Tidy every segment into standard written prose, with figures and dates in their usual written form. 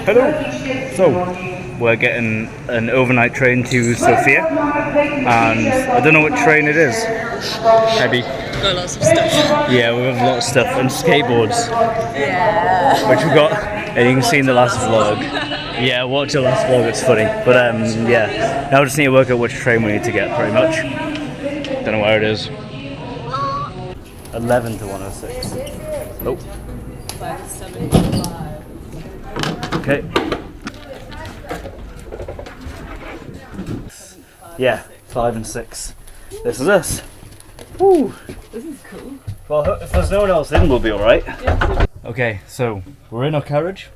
Hello! So, we're getting an overnight train to Sofia, and I don't know what train it is. Maybe. Got lots of stuff. Yeah, we have a lot of stuff, and skateboards. Yeah. Which we got, and you can see in the last vlog. Yeah, watch the last vlog, it's funny. But yeah, now we just need to work out which train we need to get, pretty much. Don't know where it is. 11 to 106. Nope. 575. Okay. Yeah, 5 and 6. This is us. Woo! This is cool. Well, if there's no one else in, we'll be alright. Yeah. Okay, so we're in our carriage.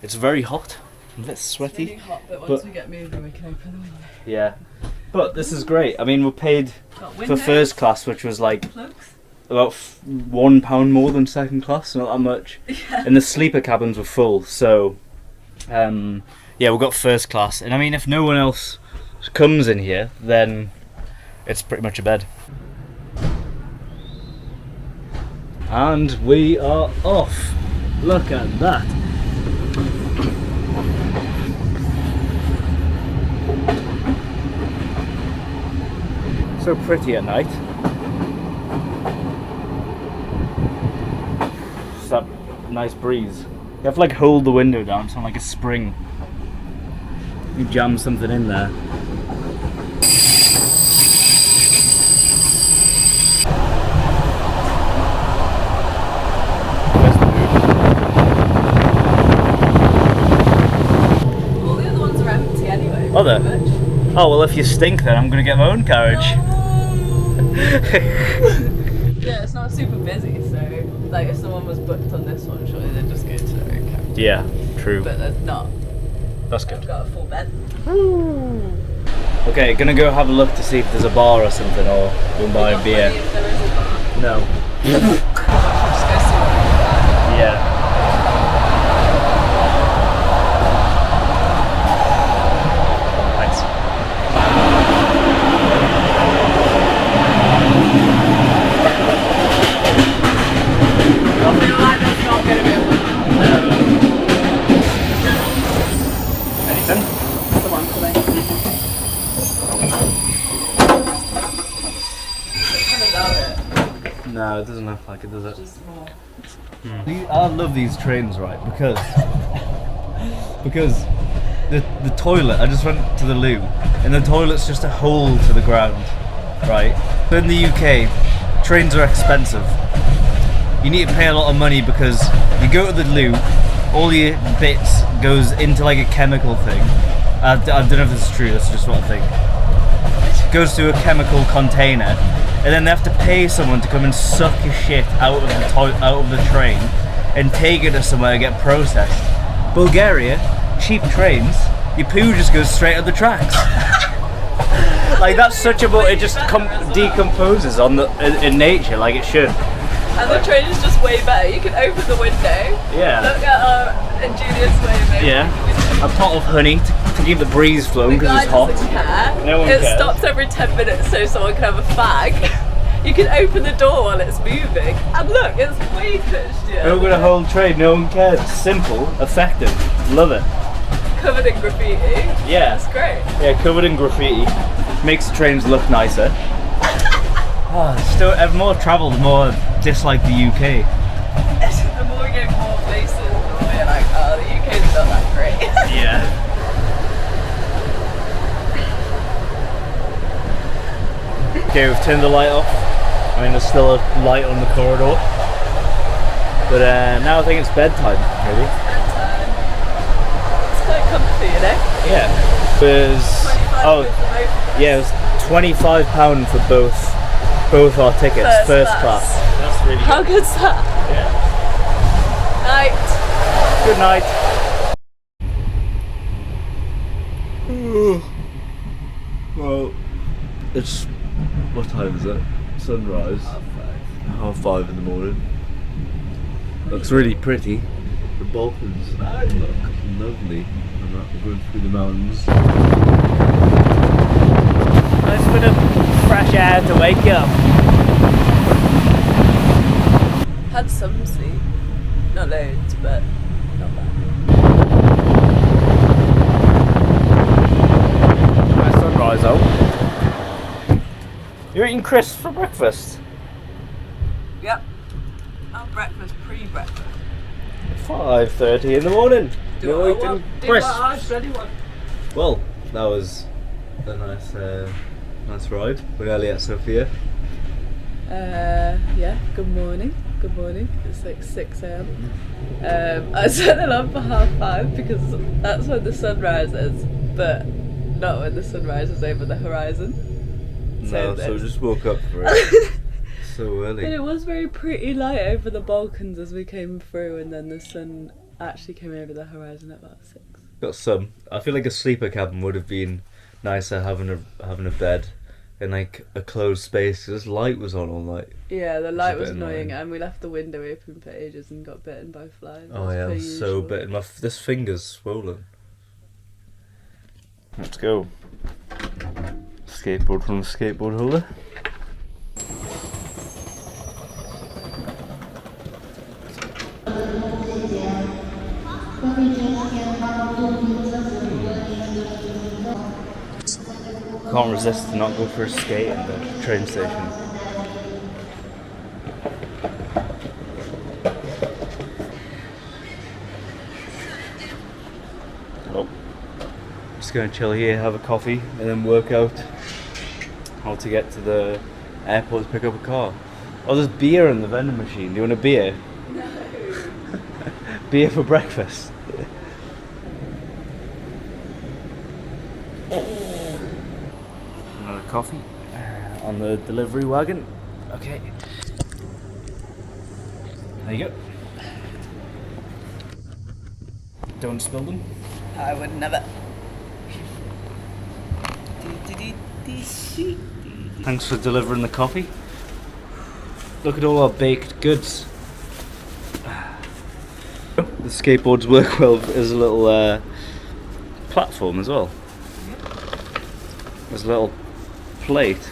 It's very hot, a bit sweaty. It's really hot, but once we get moving, we can open the window. Yeah, but this is great. I mean, we paid for first class, which was like about £1 more than second class, not that much. Yeah. And the sleeper cabins were full, so yeah, we got first class. And I mean, if no one else comes in here, then it's pretty much a bed. And we are off. Look at that. So pretty at night. It's that nice breeze. You have to like hold the window down, sound like a spring. You jam something in there. All the other ones are empty anyway. Are there? Oh well, if you stink then I'm gonna get my own carriage. Yeah, it's not super busy, so like if someone was booked on this one, surely they'd just go to their own carriage. Yeah, true. But there's not. That's I've good. got a full bed. Okay, gonna go have a look to see if there's a bar or something, or we'll buy a beer. If there is a bar. No. Just go see what Yeah. I feel like that's not going to be a Anything? That's the one for me. Kind of doubt it. No, it doesn't look like it, does it? Just more. I love these trains, right? Because the toilet. I just went to the loo, and the toilet's just a hole to the ground, right? But in the UK, trains are expensive. You need to pay a lot of money because you go to the loo, all your bits goes into like a chemical thing. I don't know if this is true. That's just what I think. Goes to a chemical container, and then they have to pay someone to come and suck your shit out of the train and take it to somewhere and get processed. Bulgaria, cheap trains, your poo just goes straight on the tracks. Like that's such a it just decomposes on in nature like it should. And the train is just way better. You can open the window. Yeah. Look at our ingenious way of opening Yeah. A pot of honey to keep the breeze flowing the because guy it's hot. doesn't care. No one it cares. stops every 10 minutes so someone can have a fag. You can open the door while it's moving. And look, it's way Christian. We're going to hold trade, no one cares. Simple, effective. Love it. Covered in graffiti. Yeah. It's great. Yeah, covered in graffiti. Makes the trains look nicer. Still, the more travel, the more dislike the UK. The more we go more places, the more we're like, oh, the UK's not that great. Yeah. Okay, we've turned the light off. I mean, there's still a light on the corridor. But now I think it's bedtime, really. It's quite comfy, you know? Yeah. It was, £25 yeah, it was £25 for both our tickets, first class. That's really good. How good's that? Yeah. Night. Good night. Well, it's what time is it? Sunrise. 5:30 in the morning. Looks really pretty. The Balkans look lovely. We're going through the mountains. Nice bit of fresh air to wake you up. Had some sleep. Not loads, but not bad. fries out. You're eating crisps for breakfast? Yep. Our breakfast, pre-breakfast. 5:30 in the morning. Do You're what I eating want. Do crisps. what I bloody want. Well, that was a nice ride. We're nearly at Sofia. Yeah, good morning. Good morning. It's like 6 a.m. I set the alarm for 5:30 because that's when the sun rises, but not when the sun rises over the horizon. So we just woke up for it. So early. But it was very pretty light over the Balkans as we came through, and then the sun actually came over the horizon at about 6. Got some. I feel like a sleeper cabin would have been nicer having a bed in like a closed space because light was on all night. Yeah, the light was annoying. annoying, and we left the window open for ages and got bitten by flies. Oh yeah, I was so bitten. This finger's swollen. Let's go. Skateboard from the skateboard holder. Can't resist to not go for a skate in the train station. Oh. Just gonna chill here, have a coffee, and then work out how to get to the airport to pick up a car. Oh, there's beer in the vending machine. Do you want a beer? No. Beer for breakfast. Another coffee on the delivery wagon. Okay. There you go. Don't spill them. I would never. Thanks for delivering the coffee. Look at all our baked goods. The skateboards work well as a little platform as well. There's a little plate.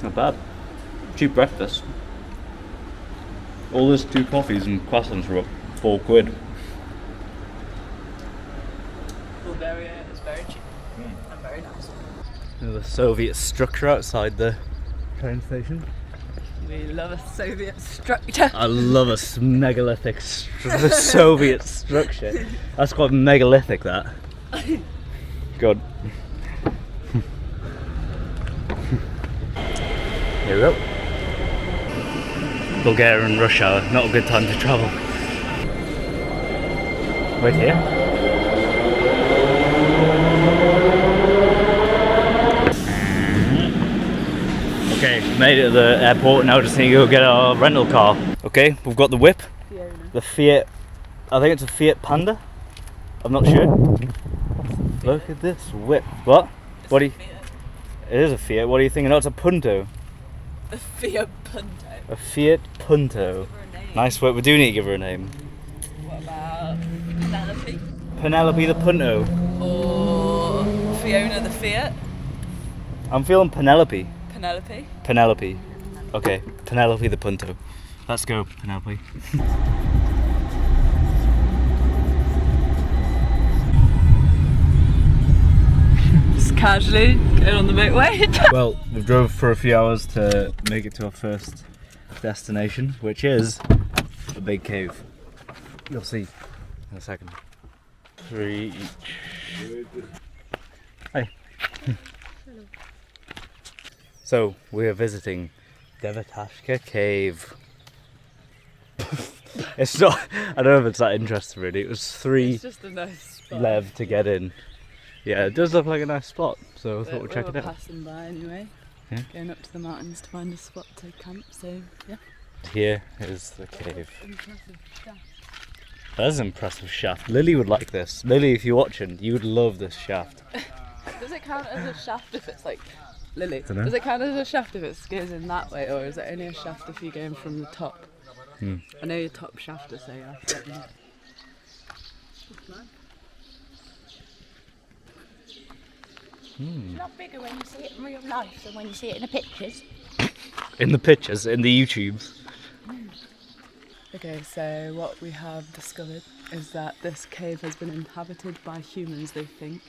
Not bad. Cheap breakfast. All those 2 coffees and croissants were up £4. Bulgaria is very cheap and very nice. The Soviet structure outside the train station. We love a Soviet structure. I love a megalithic Soviet structure. That's quite megalithic, that. Good. Here we go. Bulgarian rush hour, not a good time to travel. Wait here. Okay, made it to the airport, now just need to go get our rental car. Okay, we've got the whip. Fiona. The Fiat, I think it's a Fiat Panda. I'm not sure. Look at this whip. What? What do you... It is a Fiat. What are you thinking? No, it's a Punto. A Fiat Punto. A Fiat Punto. Nice whip. We do need to give her a name. What about Penelope? Penelope the Punto. Or Fiona the Fiat? I'm feeling Penelope. Penelope? Penelope. Okay, Penelope the Punto. Let's go, Penelope. Just casually going on the motorway. Well, we've drove for a few hours to make it to our first destination, which is a big cave. You'll see in a second. 3 each. Hi. So we're visiting Devatashka Cave. It's not. I don't know if it's that interesting really. It was 3 It's just a nice spot. lev to get in. Yeah, it does look like a nice spot, so I thought we'd check it out. Passing by anyway. Yeah. Going up to the mountains to find a spot to camp. So yeah. Here is the cave. Impressive stuff. That is an impressive shaft. Lily would like this. Lily, if you're watching, you would love this shaft. Does it count as a shaft if it's like Lily? Dunno. Does it count as a shaft if it goes in that way, or is it only a shaft if you're going from the top? I know you're top shafter, so yeah. It's not bigger when you see it in real life than when you see it in the pictures. In the pictures, in the YouTubes. Okay, so what we have discovered is that this cave has been inhabited by humans, they think,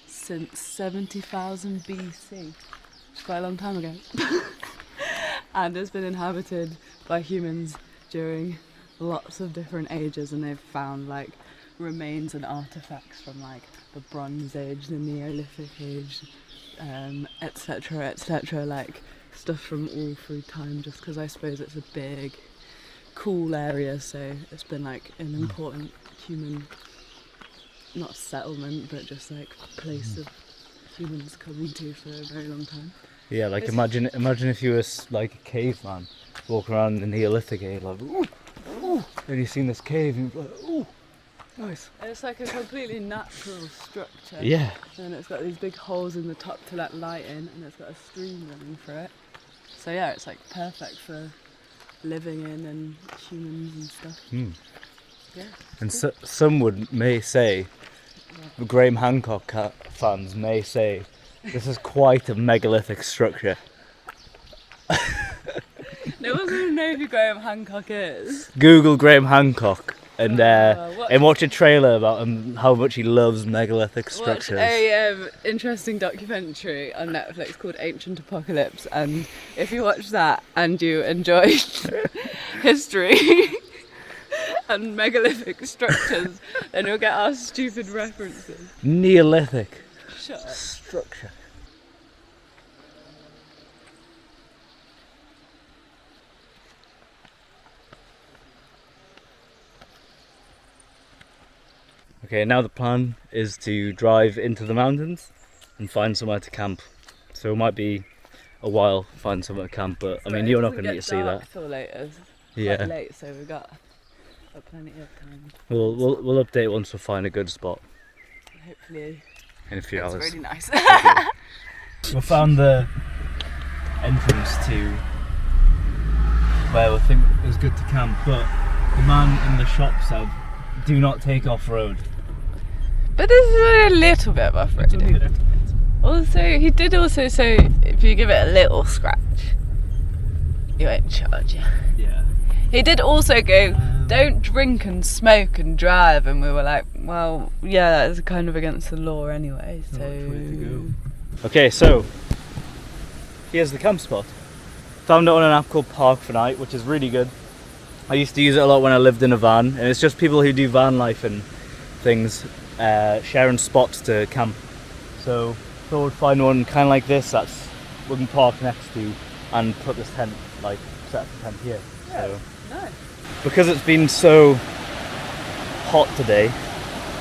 since 70,000 BC. It's quite a long time ago. And it's been inhabited by humans during lots of different ages, and they've found like remains and artifacts from like the Bronze Age, the Neolithic Age, etc, etc, like stuff from all through time, just because I suppose it's a big, cool area, so it's been like an important human, not settlement, but just like place of humans coming to for a very long time. Yeah, like imagine if you were like a caveman walking around in the Neolithic age, like, ooh, ooh, and you've seen this cave, and you're like, ooh, nice. And it's like a completely natural structure. Yeah. And it's got these big holes in the top to let light in, and it's got a stream running through it. So yeah, it's like perfect for living in and humans and stuff. Yeah. And so, some may say, the Graham Hancock fans may say, this is quite a megalithic structure. No one's going to know who Graham Hancock is. Google Graham Hancock and What- watch a trailer about him, how much he loves megalithic structures. Watch a interesting documentary on Netflix called Ancient Apocalypse, and if you watch that and you enjoy history and megalithic structures, then you'll get our stupid references. Neolithic Shut up. structure. Okay, now the plan is to drive into the mountains and find somewhere to camp. So it might be a while to find somewhere to camp, but I mean, you're not going to get to see that. Till later. It's Yeah. quite late, so we've got plenty of time. We'll update once we find a good spot Hopefully, in a few it's hours. really nice. We found the entrance to where we think it was good to camp, but the man in the shop said, "Do not take off road." But this is a little bit of off-roading. Also, he did also say if you give it a little scratch, he won't charge you. Yeah. He did also go, don't drink and smoke and drive, and we were like, well, yeah, that's kind of against the law anyway, so... Okay, so here's the camp spot. Found it on an app called Park for Night, which is really good. I used to use it a lot when I lived in a van, and it's just people who do van life and things sharing spots to camp. So thought we'd find one kind of like this that's we can park next to and put this tent, like set up the tent here. Yeah, so nice. because it's been so hot today,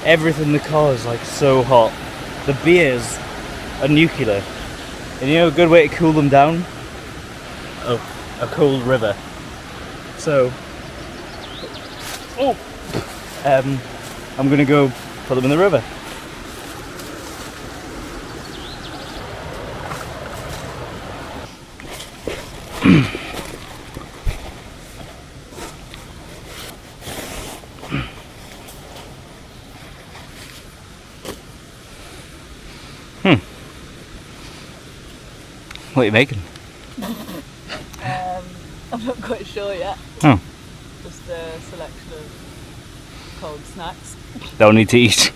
everything in the car is like so hot. The beers are nuclear, and you know a good way to cool them down? A cold river. So I'm gonna go put them in the river. What are you making? I'm not quite sure yet. Oh, Just a selection of cold snacks. don't need to eat.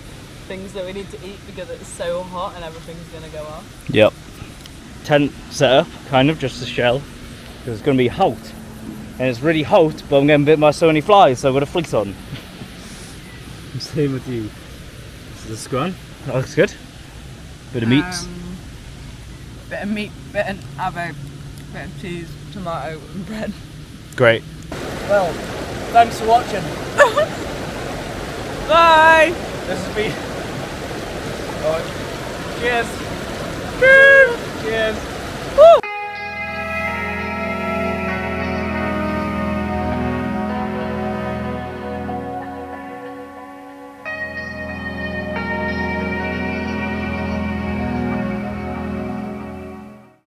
Things that we need to eat because it's so hot and everything's going to go off. Yep. Tent set up, kind of, just a shell. Because it's going to be hot. And it's really hot, but I'm getting bit by so many flies, so I've got a fleece on. Same with you. This is the scone. That looks good. Bit of meat. Bit of meat, bit of avo, bit of cheese, tomato and bread. Great. Well, thanks for watching. Bye! This has been... Cheers.